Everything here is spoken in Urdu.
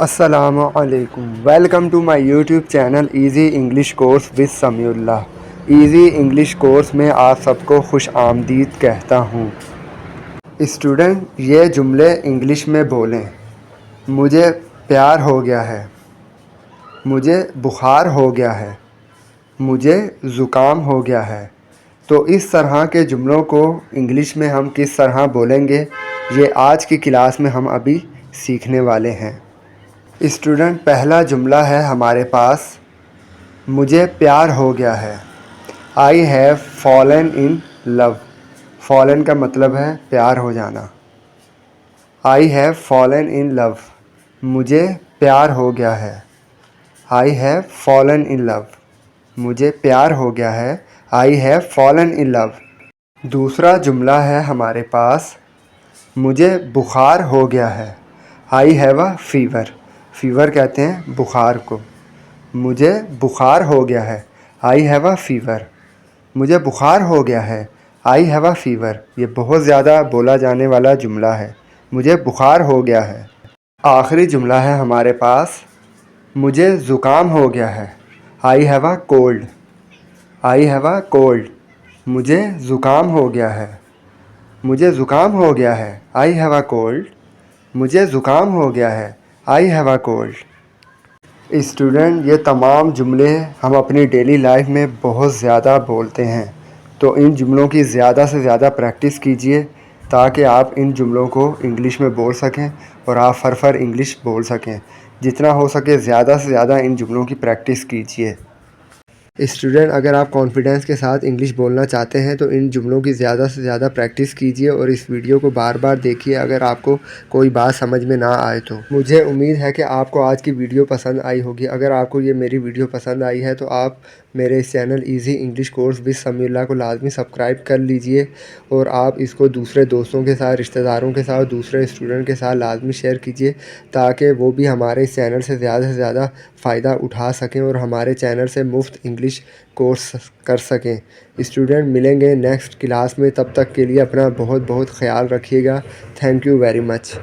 السلام علیکم، welcome to my YouTube channel easy English course with Sami Allah. Easy English course میں آپ سب کو خوش آمدید کہتا ہوں۔ اسٹوڈنٹ، یہ جملے انگلش میں بولیں۔ مجھے پیار ہو گیا ہے، مجھے بخار ہو گیا ہے، مجھے زکام ہو گیا ہے۔ تو اس طرح کے جملوں کو انگلش میں ہم کس طرح بولیں گے، یہ آج کی کلاس میں ہم ابھی سیکھنے والے ہیں۔ اسٹوڈنٹ، پہلا جملہ ہے ہمارے پاس، مجھے پیار ہو گیا ہے۔ I have fallen in love۔ fallen کا مطلب ہے پیار ہو جانا۔ I have fallen in love۔ مجھے پیار ہو گیا ہے۔ I have fallen in love۔ مجھے پیار ہو گیا ہے۔ I have fallen in love۔ دوسرا جملہ ہے ہمارے پاس، مجھے بخار ہو گیا ہے۔ I have a fever۔ Fever کہتے ہیں بخار کو۔ مجھے بخار ہو گیا ہے۔ I have a fever۔ مجھے بخار ہو گیا ہے۔ I have a fever۔ یہ بہت زیادہ بولا جانے والا جملہ ہے، مجھے بخار ہو گیا ہے۔ آخری جملہ ہے ہمارے پاس، مجھے زکام ہو گیا ہے۔ I have a cold۔ I have a cold۔ مجھے زکام ہو گیا ہے۔ مجھے زکام ہو گیا ہے۔ I have a cold۔ مجھے زکام ہو گیا ہے۔ I have a cold۔ Student, یہ تمام جملے ہم اپنی ڈیلی لائف میں بہت زیادہ بولتے ہیں، تو ان جملوں کی زیادہ سے زیادہ پریکٹس کیجئے تاکہ آپ ان جملوں کو انگلش میں بول سکیں اور آپ فر انگلش بول سکیں۔ جتنا ہو سکے زیادہ سے زیادہ ان جملوں کی پریکٹس کیجئے۔ اسٹوڈنٹ، اگر آپ کانفیڈنس کے ساتھ انگلش بولنا چاہتے ہیں تو ان جملوں کی زیادہ سے زیادہ پریکٹس کیجئے اور اس ویڈیو کو بار بار دیکھیے اگر آپ کو کوئی بات سمجھ میں نہ آئے تو۔ مجھے امید ہے کہ آپ کو آج کی ویڈیو پسند آئی ہوگی۔ اگر آپ کو یہ میری ویڈیو پسند آئی ہے تو آپ میرے اس channel easy English course with سمیع اللہ کو لازمی سبسکرائب کر لیجئے اور آپ اس کو دوسرے دوستوں کے ساتھ، رشتہ داروں کے ساتھ، دوسرے اسٹوڈنٹ کے ساتھ لازمی شیئر کیجئے تاکہ وہ بھی ہمارے اس چینل سے زیادہ فائدہ اٹھا سکیں اور ہمارے چینل سے مفت انگلش کورس کر سکیں۔ اسٹوڈنٹ، ملیں گے نیکسٹ کلاس میں، تب تک کے لیے اپنا بہت خیال رکھیے گا۔ Thank you very much.